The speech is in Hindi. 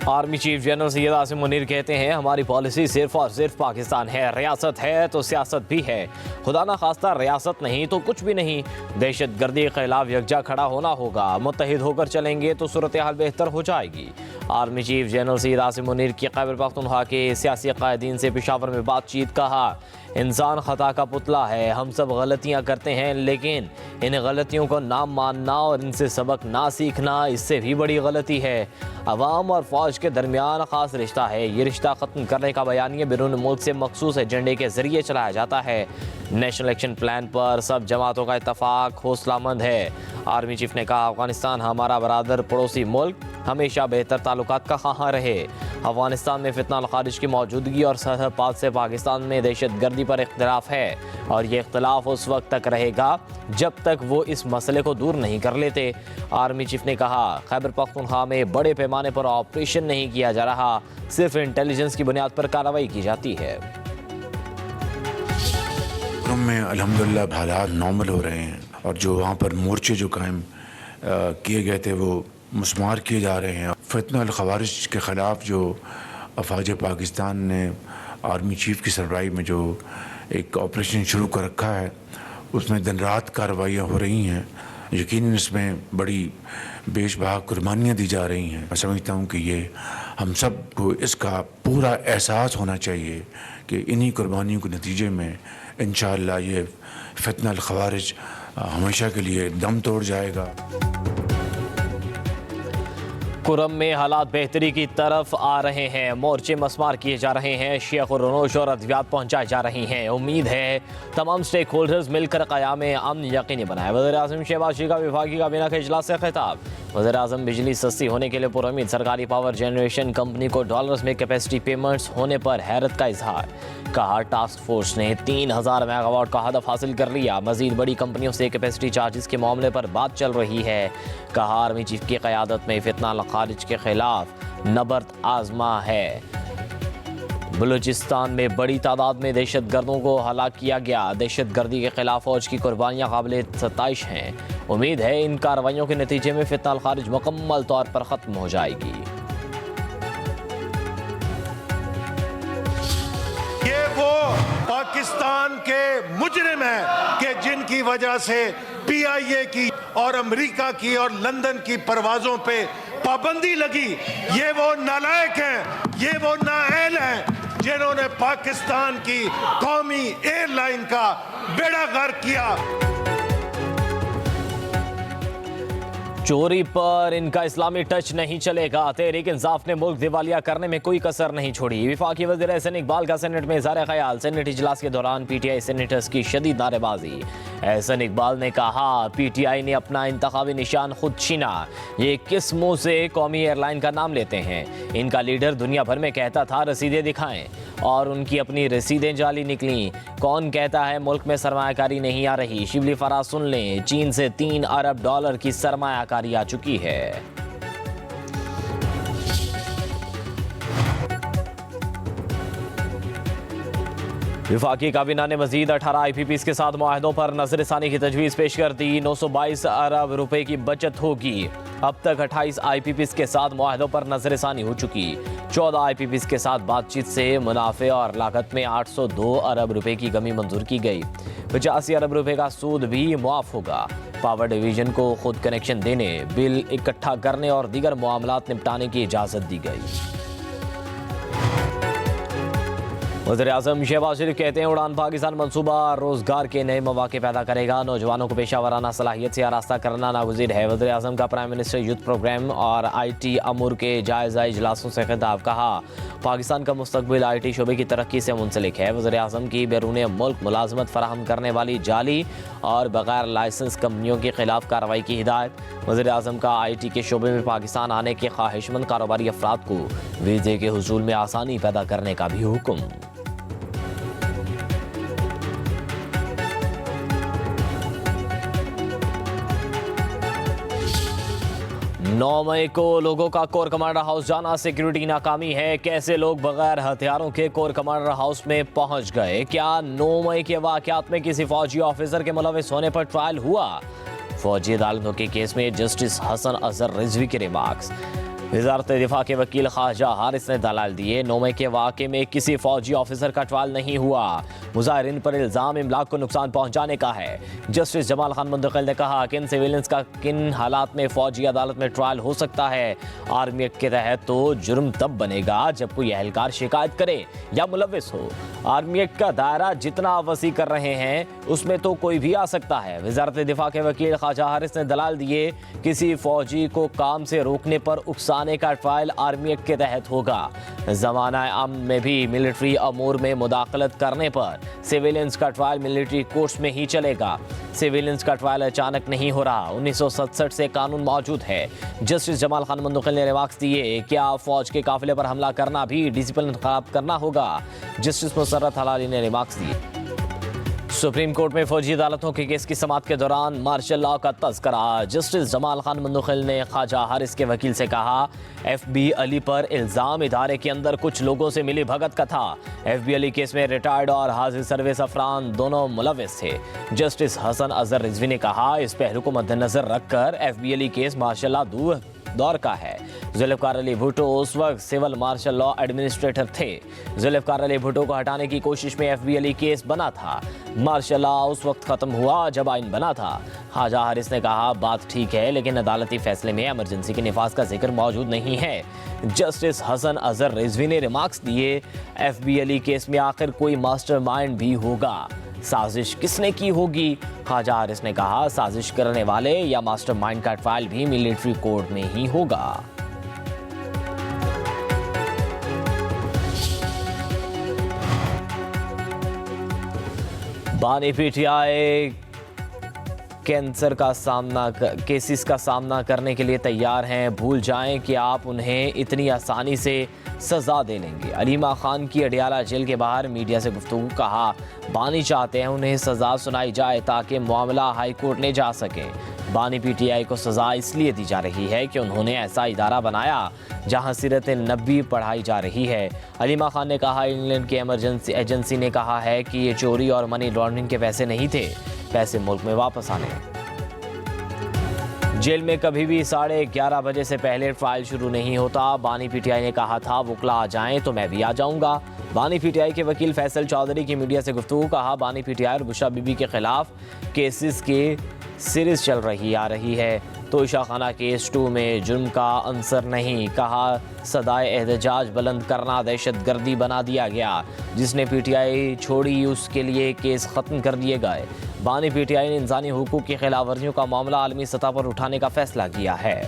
Army chief general Syed Asim Munir कहते हैं, हमारी पॉलिसी सिर्फ और सिर्फ पाकिस्तान है। रियासत है तो सियासत भी है, खुदा ना खास्ता रियासत नहीं तो कुछ भी नहीं। दहशत गर्दी के खिलाफ यकजा खड़ा होना होगा, मुत्तहिद होकर चलेंगे तो सूरत हाल बेहतर हो जाएगी। Army chief general Syed Asim Munir की खैबर पख्तूनख्वा के सियासी कायदीन से पेशावर में बातचीत। कहा, इंसान खता का पुतला है, हम सब गलतियां करते हैं, लेकिन इन गलतियों को ना मानना और इनसे सबक ना सीखना इससे भी बड़ी गलती है। अवाम और फौज के दरमियान ख़ास रिश्ता है, ये रिश्ता ख़त्म करने का बयानिया बैरून मुल्क से मखसूस एजेंडे के ज़रिए चलाया जाता है। नेशनल एक्शन प्लान पर सब जमातों का इत्तफाक हौसलामंद है। आर्मी चीफ ने कहा, अफगानिस्तान हमारा बरादर पड़ोसी मुल्क हमेशा बेहतर ताल्लुकात का ख़्वाह रहे। अफगानिस्तान में फितना खारिज की मौजूदगी और सरहद पार से पाकिस्तान में दहशत गर्दी पर इख्तिलाफ है, और ये इख्तिलाफ उस वक्त तक रहेगा जब तक वो इस मसले को दूर नहीं कर लेते। आर्मी चीफ ने कहा, खैबर पख्तूनख्वा में बड़े पैमाने पर ऑपरेशन नहीं किया जा रहा, सिर्फ इंटेलिजेंस की बुनियाद पर कार्रवाई की जाती है। में अल्हम्दुलिल्लाह हालात नॉर्मल हो रहे हैं, और जो वहाँ पर मोर्चे जो कायम किए गए थे वो मुस्मार किए जा रहे हैं। फितना अल खवारिज के ख़िलाफ़ जो अफवाज पाकिस्तान ने आर्मी चीफ की सरबराही में जो एक ऑपरेशन शुरू कर रखा है, उसमें दिन रात कार्रवाइयाँ हो रही हैं। यकीनन इसमें बड़ी बेशबहा कुर्बानियाँ दी जा रही हैं। मैं समझता हूँ कि ये हम सब को इसका पूरा एहसास होना चाहिए कि इन्हीं कुर्बानियों के नतीजे में इंशाअल्लाह ये फितना अल खवारिज हमेशा के लिए दम तोड़ जाएगा। कुरम में हालात बेहतरी की तरफ आ रहे हैं, मोर्चे मस्मार किए जा रहे हैं, शेख और रोश और अद्वियात पहुँचाई जा रही हैं। उम्मीद है तमाम स्टेक होल्डर्स मिलकर क़याम अमन यकीनी बनाए। वज़ीर-ए-आज़म शहबाज शरीफ का विफाकी काबीना के इजलास से खिताब। वज़ीर-ए-आज़म बिजली सस्ती होने के लिए पुरुम्मीद, सरकारी पावर जनरेशन कंपनी को डॉलर्स में कैपेसिटी पेमेंट्स होने पर हैरत का इजहार। कहा, टास्क फोर्स ने 3000 मेगावाट का हदफ हासिल कर लिया, मजीद बड़ी कंपनियों से कैपेसिटी चार्जेस के मामले पर बात चल रही है। कहा, आर्मी चीफ की क़यादत में फितना खारिज के खिलाफ नबर्द आजमा है। बलूचिस्तान में बड़ी तादाद में दहशत गर्दों को हलाक किया गया। दहशत गर्दी के खिलाफ फौज की कुर्बानियाँ काबिल सताइश हैं। उम्मीद है इन कार्रवाइयों के नतीजे में फितना खारिज मुकम्मल तौर पर ख़त्म हो जाएगी। ये वो पाकिस्तान के मुजरिम हैं कि जिनकी वजह से PIA की और अमेरिका की और लंदन की परवाज़ों पे पाबंदी लगी। ये वो नालायक हैं, ये वो नाअहल हैं जिन्होंने पाकिस्तान की कौमी एयरलाइन का बेड़ा गर्क किया। चोरी पर इनका इस्लामी टच नहीं चलेगा। तहरीक इंसाफ ने मुल्क दिवालिया करने में कोई कसर नहीं छोड़ी। विफाकी वज़ीर एहसन इकबाल का सेनेट में इज़हार ख़याल। सेनेट इजलास के दौरान PTI सेनेटर्स की शदीद नारेबाजी। एहसन इकबाल ने कहा, PTI ने अपना इंतखाबी निशान खुद छीना। ये किस मुँह से कौमी एयरलाइन का नाम लेते हैं? इनका लीडर दुनिया भर में कहता था रसीदें दिखाएं, और उनकी अपनी रसीदें जाली निकली। कौन कहता है मुल्क में सरमायाकारी नहीं आ रही? शिबली फराज सुन लें, चीन से $3 अरब की सरमायाकारी आ चुकी है। विफाकी काबीना ने मजीद 18 IPPs के साथ मुआहदों पर नजरसानी की तजवीज़ पेश कर दी। 922 अरब रुपए की बचत होगी। अब तक 28 IPPs के साथ मुआहदों पर नजरसानी हो चुकी। 14 IPPs के साथ बातचीत से मुनाफे और लागत में 802 अरब रुपए की कमी मंजूर की गई। 85 अरब रुपए का सूद भी मुआफ होगा। पावर डिवीजन को खुद कनेक्शन देने, बिल इकट्ठा करने और दीगर मामलात निपटाने की इजाज़त दी गई। वज़ीर-ए-आज़म शहबाज शरीफ कहते हैं, उड़ान पाकिस्तान मंसूबा रोज़गार के नए मौके पैदा करेगा। नौजवानों को पेशा वराना सलाहियत से आरास्ता करना नागुज़ीर है। वज़ीर-ए-आज़म का प्राइम मिनिस्टर यूथ प्रोग्राम और IT अमूर के जायज़ा इजलासों से खिताब। कहा, पाकिस्तान का मुस्तकबिल IT शोबे की तरक्की से मुंसलिक है। वज़ीर-ए-आज़म की बैरून मुल्क मुलाजमत फराहम करने वाली जाली और बगैर लाइसेंस कंपनियों के खिलाफ कार्रवाई की हिदायत। वज़ीर-ए-आज़म का IT के शोबे में पाकिस्तान आने के ख्वाहिशमंद कारोबारी अफराद को वीज़े के हुसूल में आसानी पैदा करने का भी हुक्म। 9 मई को लोगों का कोर कमांडर हाउस जाना सिक्योरिटी नाकामी है। कैसे लोग बगैर हथियारों के कोर कमांडर हाउस में पहुंच गए? क्या 9 मई के वाकयात में किसी फौजी ऑफिसर के मुलविस होने पर ट्रायल हुआ? फौजी अदालतों के केस में जस्टिस हसन अजहर रिजवी के रिमार्क्स। वज़ारत दिफा के वकील ख्वाजा हारिस ने दलाल दिए, 9 मई के वाक़े में किसी फौजी ऑफिसर का ट्रायल नहीं हुआ। मुजाहिरीन पर इल्ज़ाम इमलाक को नुकसान पहुंचाने का है। जस्टिस जमाल खान मुंतकिल ने कहा कि इन सिविलियंस का किन हालात में फौजी अदालत में ट्रायल हो सकता है। आर्मी एक्ट के तहत तो जुर्म तब बनेगा जब कोई एहलकार शिकायत करे या मुलविस हो। आर्मी एक्ट का दायरा जितना वसी कर रहे हैं उसमें तो कोई भी आ सकता है। वज़ारत दिफा के वकील ख्वाजा हारिस ने दलाल दिए, किसी फौजी को काम से रोकने पर उकसाने का ट्रायल आर्मी एक्ट के तहत होगा। ज़माना अमन में भी मिलिट्री अमूर में मुदाखलत करने पर सिविलियंस का ट्रायल मिलिट्री कोर्ट्स में ही चलेगा। सिविलियंस का ट्रायल अचानक नहीं हो रहा, 1967 से कानून मौजूद है। जस्टिस जमाल खान मुंतकिल ने रिमार्क्स दिए, क्या फौज के काफिले पर हमला करना भी डिसिप्लिन खराब करना होगा। जस्टिस मुसर्रत हलाली ने रिमार्क्स दिए। सुप्रीम कोर्ट में फौजी अदालतों के केस की समाअत के दौरान मार्शल लॉ का तज़किरा। जस्टिस जमाल खान मुंतकिल ने ख्वाजा हारिस के वकील से कहा, FB अली पर इल्ज़ाम इदारे के अंदर कुछ लोगों से मिली भगत का था। FB अली केस में रिटायर्ड और हाजिर सर्विस अफरान दोनों मुलविस थे। जस्टिस हसन अजहर रिजवी ने कहा, इस पहलू को मद्देनजर रखकर FB Ali case martial law दौर का है। जुल्फ़िकार अली भुट्टो उस वक्त सिविल मार्शल लॉ एडमिनिस्ट्रेटर थे। जुल्फ़िकार अली भुट्टो को हटाने की कोशिश में FB अली केस बना था। मार्शल लॉ उस वक्त ख़त्म हुआ जब आइन बना था। ख्वाजा हारिस ने कहा, बात ठीक है लेकिन अदालती फैसले में इमरजेंसी के निफाज का जिक्र मौजूद नहीं है। जस्टिस हसन अजहर रिजवी ने रिमार्क्स दिए, FB अली केस में आखिर कोई मास्टरमाइंड भी होगा, साजिश किसने की होगी। ख्वाजा हारिस ने कहा, साजिश करने वाले या मास्टरमाइंड का ट्रायल भी मिलिट्री कोर्ट में ही होगा। बानी PTI कैंसर का केसेस का सामना करने के लिए तैयार हैं। भूल जाएं कि आप उन्हें इतनी आसानी से सज़ा दे लेंगे। अलीमा खान की अडियाला जेल के बाहर मीडिया से गुफ्तगू। कहा, बानी चाहते हैं उन्हें सज़ा सुनाई जाए ताकि मामला हाई कोर्ट ले जा सके। बानी PTI को सज़ा इसलिए दी जा रही है कि उन्होंने ऐसा इदारा बनाया जहां सीरत नबी पढ़ाई जा रही है। अलीमा खान ने कहा, इंग्लैंड की इमरजेंसी एजेंसी ने कहा है कि ये चोरी और मनी लॉन्ड्रिंग के पैसे नहीं थे, पैसे मुल्क में वापस आने। जेल में कभी भी 11:30 बजे से पहले ट्रायल शुरू नहीं होता। बानी PTI ने कहा था, वुकला आ जाएं तो मैं भी आ जाऊंगा। बानी PTI के वकील फैसल चौधरी की मीडिया से गुफ्तगू। कहा, बानी PTI और बुशरा बीबी के खिलाफ केसेस की सीरीज चल रही आ रही है तो ईशा खाना केस 2 में जुर्म का अंसर नहीं। कहा, सदाए एहतजाज बुलंद करना दहशत गर्दी बना दिया गया। जिसने PTI छोड़ी उसके लिए केस ख़त्म कर दिए गए। बानी PTI ने इंसानी हुकूक की खिलाफ वर्जियों का मामला आलमी सतह पर उठाने का फैसला किया है।